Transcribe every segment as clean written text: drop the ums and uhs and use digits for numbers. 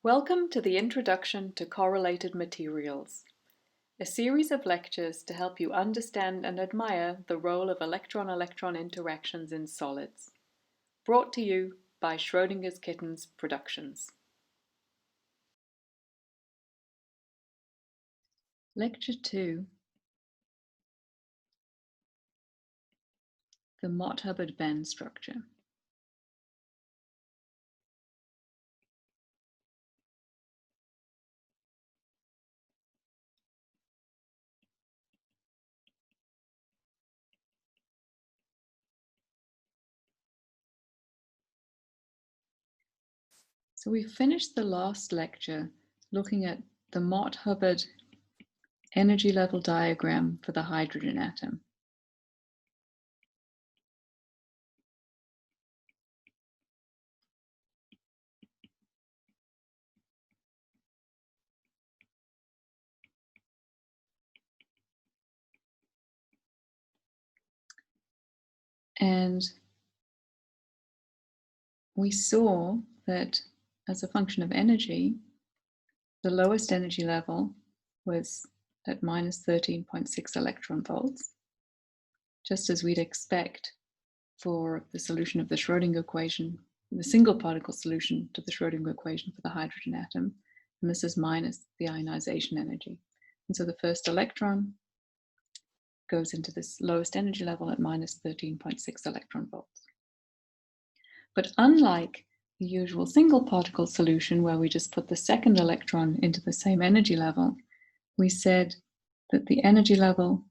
Welcome to the Introduction to Correlated Materials, a series of lectures to help you understand and admire the role of electron-electron interactions in solids. Brought to you by Schrodinger's Kittens Productions. Lecture 2, the Mott-Hubbard band structure. So we finished the last lecture looking at the Mott-Hubbard energy level diagram for the hydrogen atom. And we saw that as a function of energy, the lowest energy level was at minus 13.6 electron volts, just as we'd expect for the solution of the Schrodinger equation, the single particle solution to the Schrodinger equation for the hydrogen atom. And this is minus the ionization energy. And so the first electron goes into this lowest energy level at minus 13.6 electron volts. But unlike the usual single particle solution where we just put the second electron into the same energy level, we said that the energy level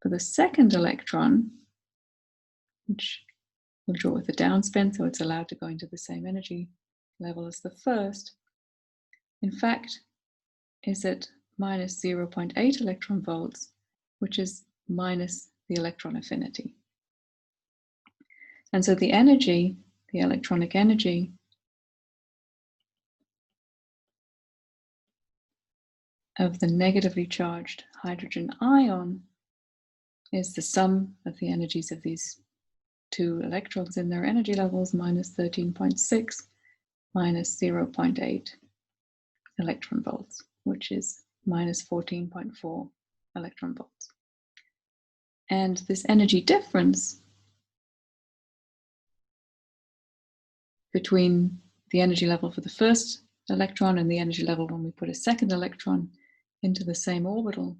for the second electron, which we'll draw with a downspin so it's allowed to go into the same energy level as the first, in fact is at minus 0.8 electron volts, which is minus the electron affinity. And so the energy, the electronic energy, of the negatively charged hydrogen ion is the sum of the energies of these two electrons in their energy levels, minus 13.6 minus 0.8 electron volts, which is minus 14.4 electron volts. And this energy difference between the energy level for the first electron and the energy level when we put a second electron into the same orbital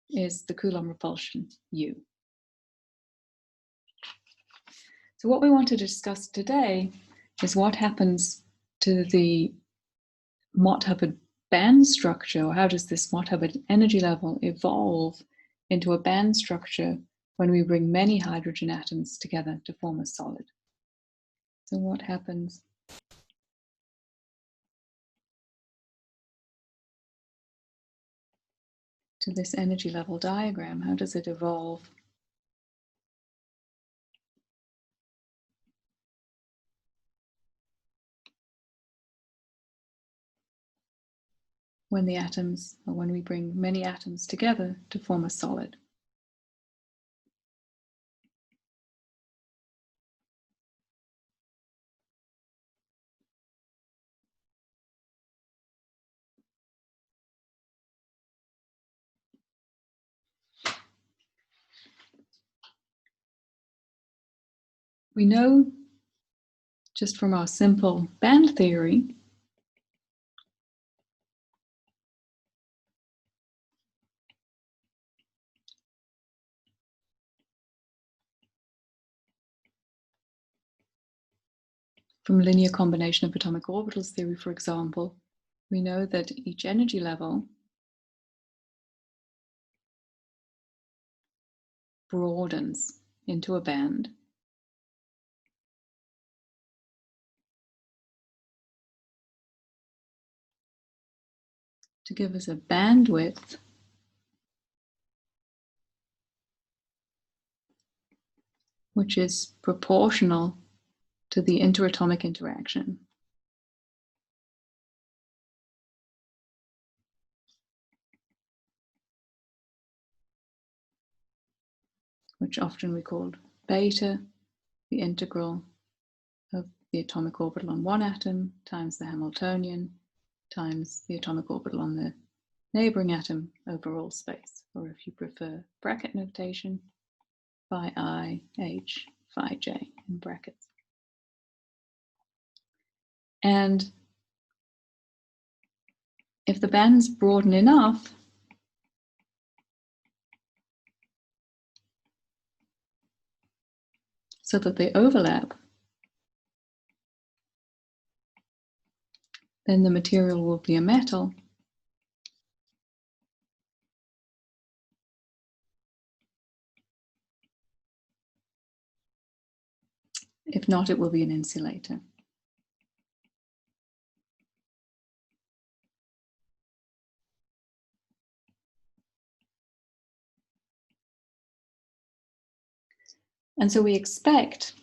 is the Coulomb repulsion U. So what we want to discuss today is what happens to the Mott-Hubbard band structure, or how does this Mott-Hubbard energy level evolve into a band structure when we bring many hydrogen atoms together to form a solid. So what happens to this energy level diagram? How does it evolve? When the atoms, or when we bring many atoms together to form a solid. We know just from our simple band theory from linear combination of atomic orbitals theory, for example, we know that each energy level broadens into a band to give us a bandwidth which is proportional to the interatomic interaction. Which often we called beta, the integral of the atomic orbital on one atom times the Hamiltonian times the atomic orbital on the neighboring atom over all space, or if you prefer bracket notation, phi I, H, phi J in brackets. And if the bands broaden enough, so that they overlap, then the material will be a metal. If not, it will be an insulator. And so we expect,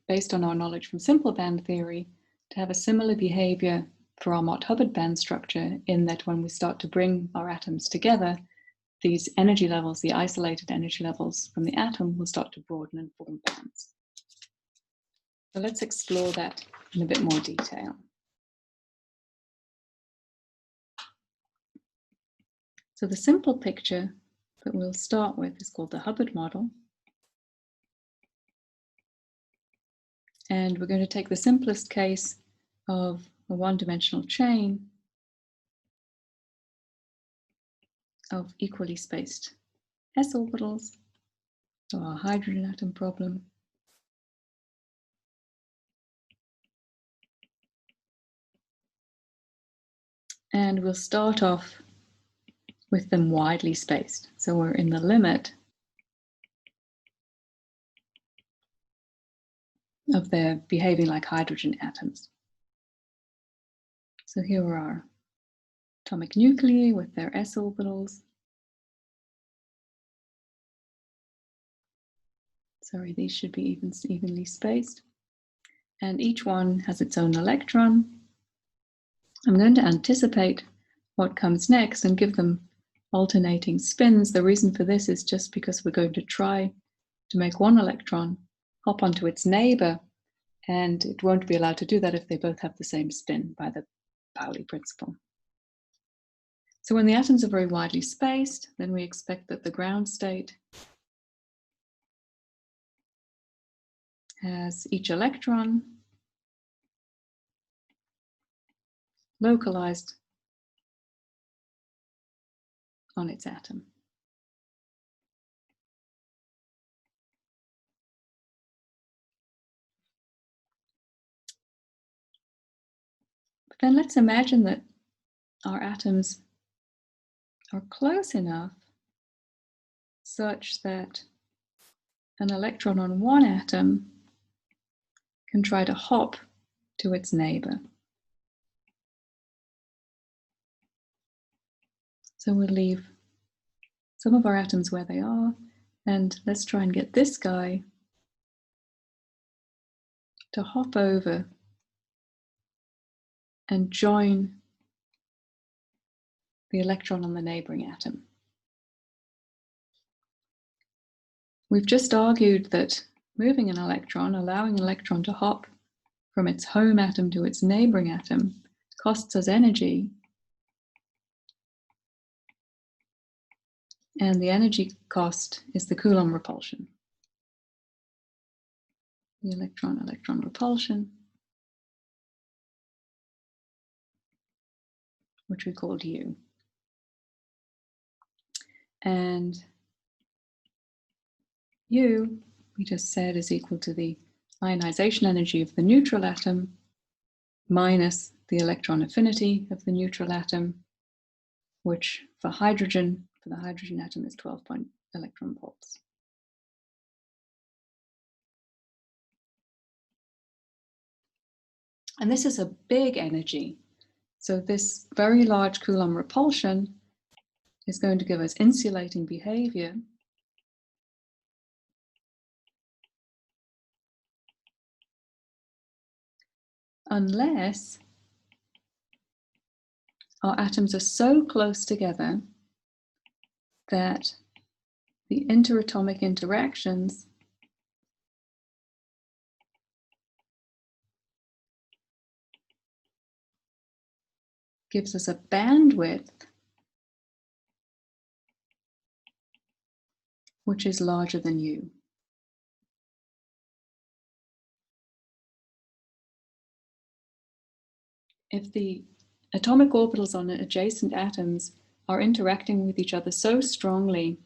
based on our knowledge from simple band theory, to have a similar behavior for our Mott-Hubbard band structure, in that when we start to bring our atoms together, these energy levels, the isolated energy levels from the atom, will start to broaden and form bands. So let's explore that in a bit more detail. So the simple picture that we'll start with is called the Hubbard model. And we're going to take the simplest case of a one-dimensional chain of equally spaced s orbitals, so our hydrogen atom problem. And we'll start off with them widely spaced. So we're in the limit of their behaving like hydrogen atoms. So here are our atomic nuclei with their s orbitals. Sorry, these should be evenly spaced. And each one has its own electron. I'm going to anticipate what comes next and give them alternating spins. The reason for this is just because we're going to try to make one electron hop onto its neighbor, and it won't be allowed to do that if they both have the same spin by the Pauli principle. So when the atoms are very widely spaced, then we expect that the ground state has each electron localized on its atom. But then let's imagine that our atoms are close enough such that an electron on one atom can try to hop to its neighbor. So we'll leave some of our atoms where they are, and let's try and get this guy to hop over and join the electron on the neighboring atom. We've just argued that moving an electron, allowing an electron to hop from its home atom to its neighboring atom, costs us energy. And the energy cost is the Coulomb repulsion. The electron-electron repulsion, which we called U. And U, we just said, is equal to the ionization energy of the neutral atom minus the electron affinity of the neutral atom, which for the hydrogen atom is 12 electron volts. And this is a big energy. So this very large Coulomb repulsion is going to give us insulating behavior. Unless our atoms are so close together that the interatomic interactions gives us a bandwidth which is larger than U. If the atomic orbitals on adjacent atoms are interacting with each other so strongly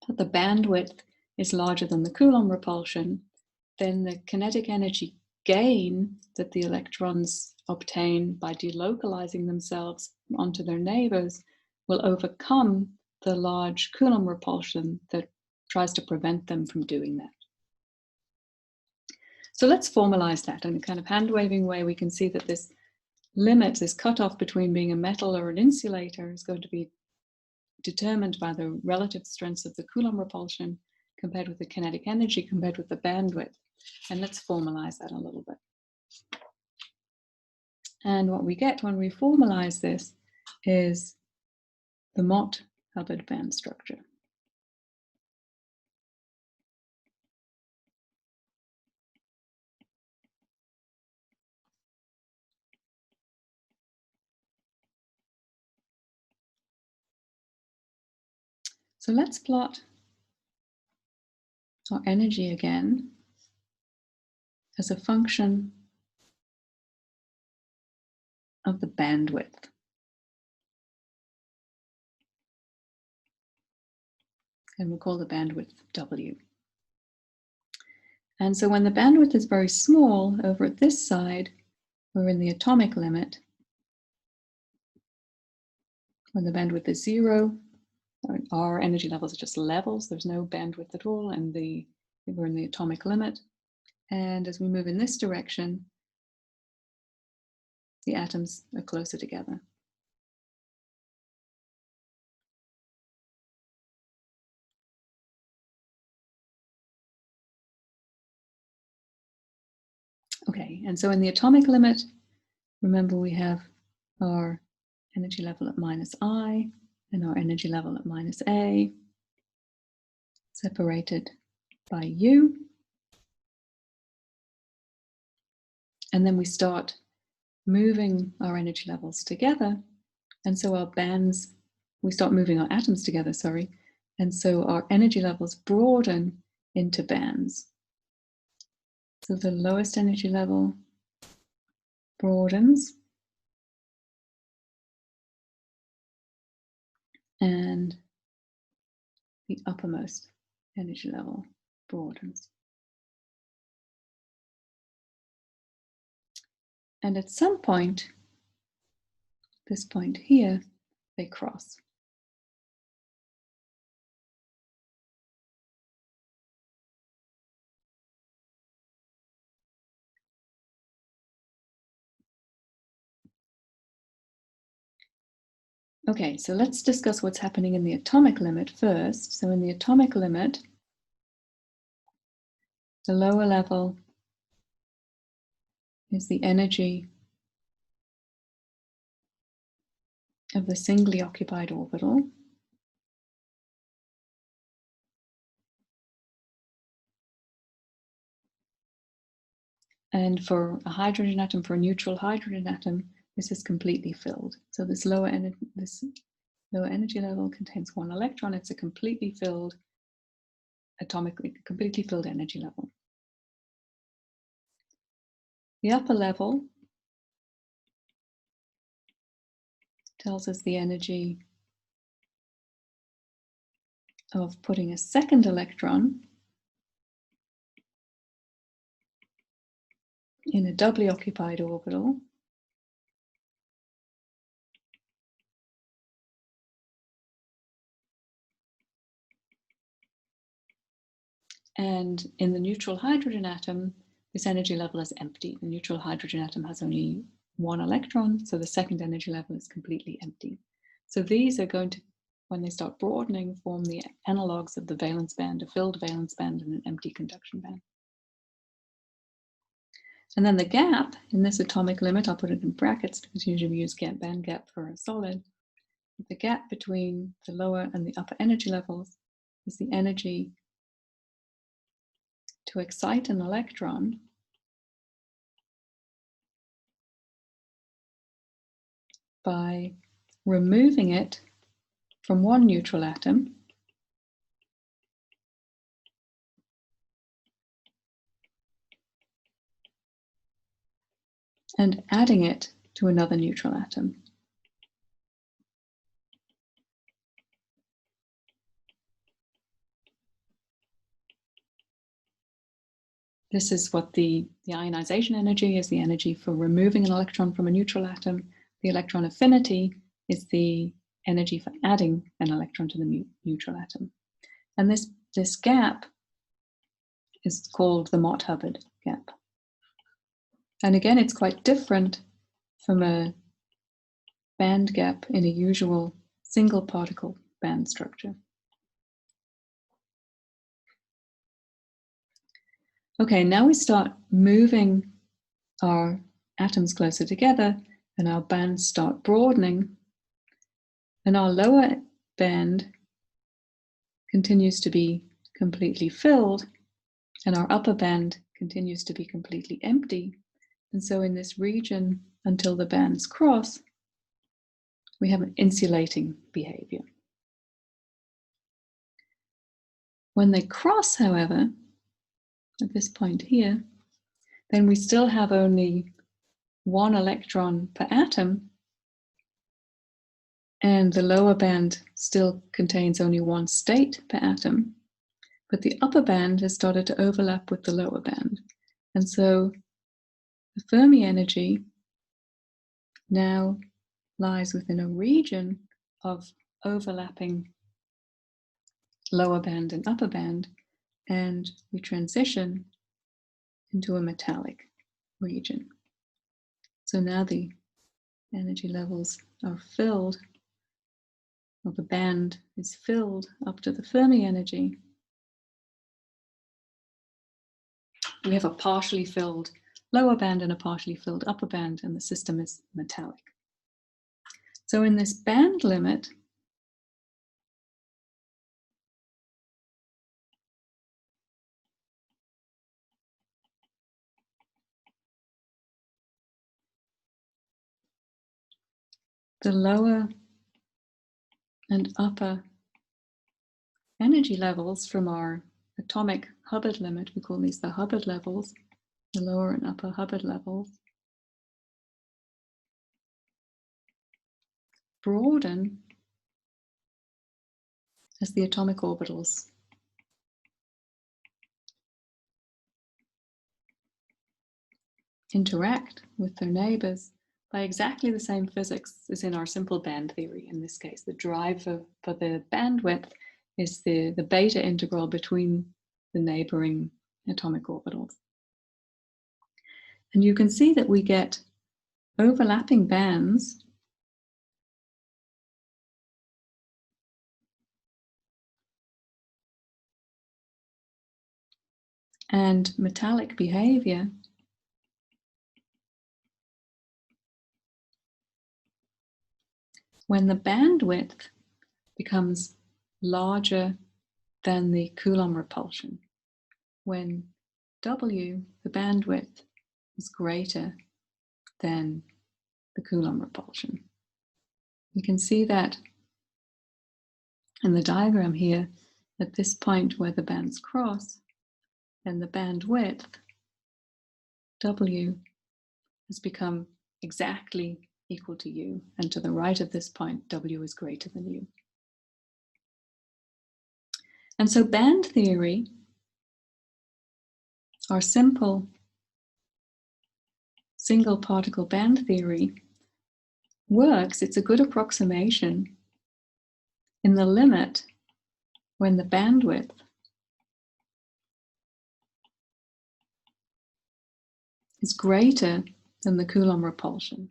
that the bandwidth is larger than the Coulomb repulsion, then the kinetic energy gain that the electrons obtain by delocalizing themselves onto their neighbors will overcome the large Coulomb repulsion that tries to prevent them from doing that. So let's formalize that. In a kind of hand-waving way, we can see that this limit, this cutoff between being a metal or an insulator, is going to be determined by the relative strengths of the Coulomb repulsion compared with the kinetic energy, compared with the bandwidth. And let's formalize that a little bit. And what we get when we formalize this is the Mott-Hubbard band structure. So let's plot our energy again as a function of the bandwidth. And we'll call the bandwidth W. And so when the bandwidth is very small, over at this side, we're in the atomic limit. When the bandwidth is 0, our energy levels are just levels. There's no bandwidth at all, and we're in the atomic limit. And as we move in this direction, the atoms are closer together. Okay, and so in the atomic limit, remember we have our energy level at -I and our energy level at -A, separated by U. And then we start moving our energy levels together. And so our bands, we start moving our atoms together, sorry. And so our energy levels broaden into bands. So the lowest energy level broadens. And the uppermost energy level broadens. And at some point, this point here, they cross. Okay, so let's discuss what's happening in the atomic limit first. So in the atomic limit, the lower level is the energy of the singly occupied orbital. And for a hydrogen atom, for a neutral hydrogen atom, this is completely filled. So this lower energy level contains 1 electron. It's a completely filled, completely filled energy level. The upper level tells us the energy of putting a second electron in a doubly occupied orbital. And in the neutral hydrogen atom, this energy level is empty. The neutral hydrogen atom has only 1 electron, so the second energy level is completely empty. So these are going to, when they start broadening, form the analogs of the valence band, a filled valence band and an empty conduction band. And then the gap in this atomic limit, I'll put it in brackets because usually we use band gap for a solid. The gap between the lower and the upper energy levels is the energy to excite an electron by removing it from one neutral atom and adding it to another neutral atom. This is what the ionization energy is, the energy for removing an electron from a neutral atom. The electron affinity is the energy for adding an electron to the neutral atom. And this gap is called the Mott-Hubbard gap. And again, it's quite different from a band gap in a usual single particle band structure. Okay, now we start moving our atoms closer together and our bands start broadening, and our lower band continues to be completely filled and our upper band continues to be completely empty. And so in this region, until the bands cross, we have an insulating behavior. When they cross, however, at this point here, then we still have only one electron per atom, and the lower band still contains only one state per atom, but the upper band has started to overlap with the lower band. And so the Fermi energy now lies within a region of overlapping lower band and upper band, and we transition into a metallic region. So now the energy levels are filled, or the band is filled up to the Fermi energy. We have a partially filled lower band and a partially filled upper band, and the system is metallic. So in this band limit, the lower and upper energy levels from our atomic Hubbard limit, we call these the Hubbard levels, the lower and upper Hubbard levels, broaden as the atomic orbitals interact with their neighbors by exactly the same physics as in our simple band theory. In this case, the drive for the bandwidth is the beta integral between the neighboring atomic orbitals. And you can see that we get overlapping bands and metallic behavior when the bandwidth becomes larger than the Coulomb repulsion, when W, the bandwidth, is greater than the Coulomb repulsion. You can see that in the diagram here, at this point where the bands cross, and the bandwidth, W, has become exactly equal to U, and to the right of this point, W is greater than U. And so band theory, our simple single particle band theory, works. It's a good approximation in the limit when the bandwidth is greater than the Coulomb repulsion.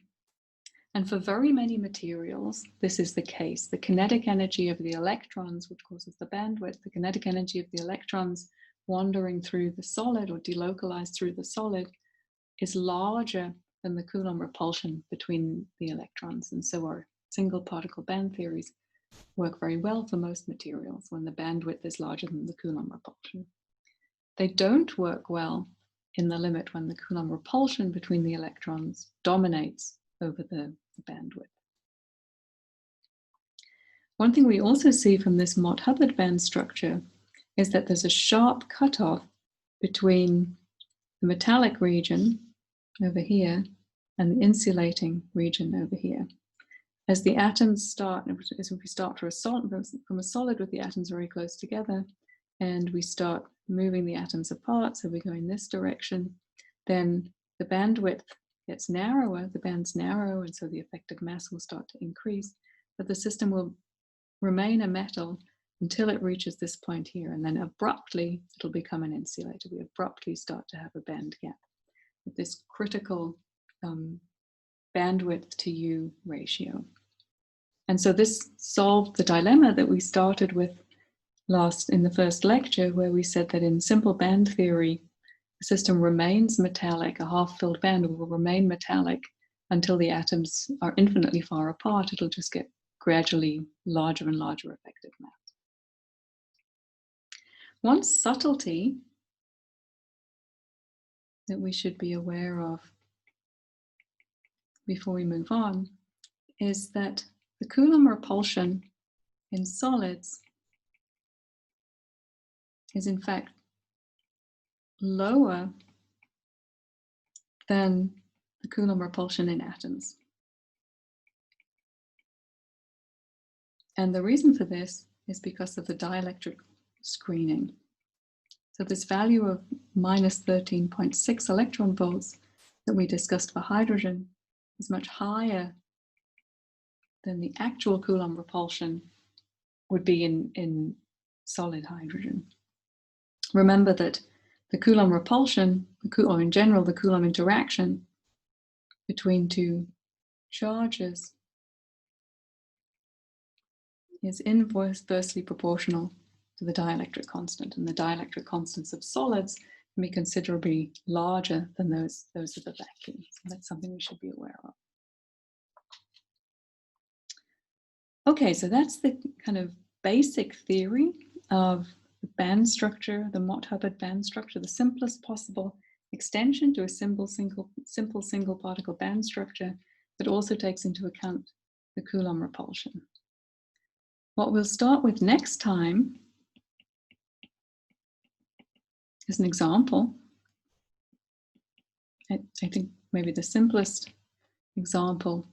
And for very many materials, this is the case. The kinetic energy of the electrons, which causes the bandwidth, the kinetic energy of the electrons wandering through the solid or delocalized through the solid, is larger than the Coulomb repulsion between the electrons. And so our single particle band theories work very well for most materials when the bandwidth is larger than the Coulomb repulsion. They don't work well in the limit when the Coulomb repulsion between the electrons dominates over the bandwidth. One thing we also see from this Mott-Hubbard band structure is that there's a sharp cutoff between the metallic region over here and the insulating region over here. As the atoms start, as if we start from a solid with the atoms very close together, and we start moving the atoms apart, so we go in this direction, then the bandwidth gets narrower, the band's narrow, and so the effective mass will start to increase, but the system will remain a metal until it reaches this point here, and then abruptly it'll become an insulator. We abruptly start to have a band gap with this critical bandwidth to U ratio. And so this solved the dilemma that we started with in the first lecture, where we said that in simple band theory, the system remains metallic. A half-filled band will remain metallic until the atoms are infinitely far apart. It'll just get gradually larger and larger effective mass. One subtlety that we should be aware of before we move on is that the Coulomb repulsion in solids is in fact lower than the Coulomb repulsion in atoms. And the reason for this is because of the dielectric screening. So this value of minus 13.6 electron volts that we discussed for hydrogen is much higher than the actual Coulomb repulsion would be in solid hydrogen. Remember that the Coulomb repulsion, or in general the Coulomb interaction between two charges, is inversely proportional to the dielectric constant, and the dielectric constants of solids can be considerably larger than those of the vacuum. So that's something we should be aware of. Okay, so that's the kind of basic theory of the band structure, the Mott-Hubbard band structure, the simplest possible extension to a simple single particle band structure that also takes into account the Coulomb repulsion. What we'll start with next time is an example. I think maybe the simplest example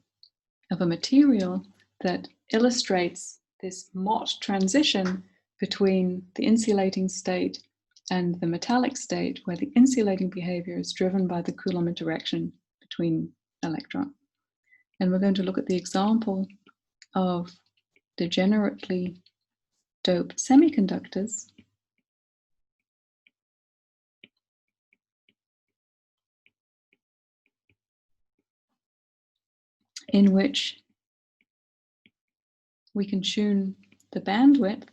of a material that illustrates this Mott transition between the insulating state and the metallic state, where the insulating behavior is driven by the Coulomb interaction between electrons. And we're going to look at the example of degenerately doped semiconductors in which we can tune the bandwidth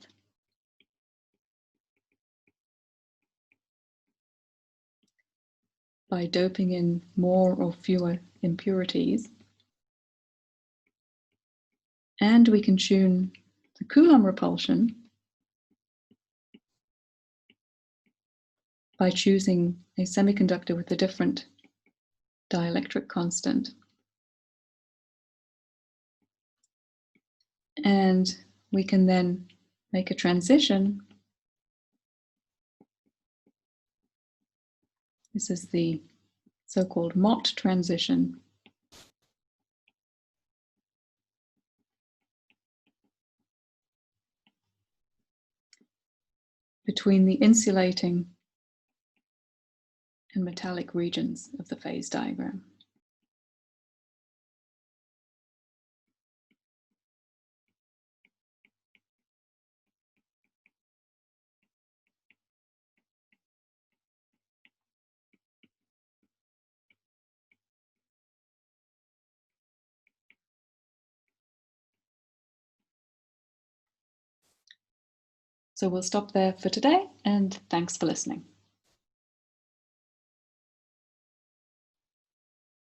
by doping in more or fewer impurities. And we can tune the Coulomb repulsion by choosing a semiconductor with a different dielectric constant. And we can then make a transition. This is the so-called Mott transition between the insulating and metallic regions of the phase diagram. So we'll stop there for today, and thanks for listening.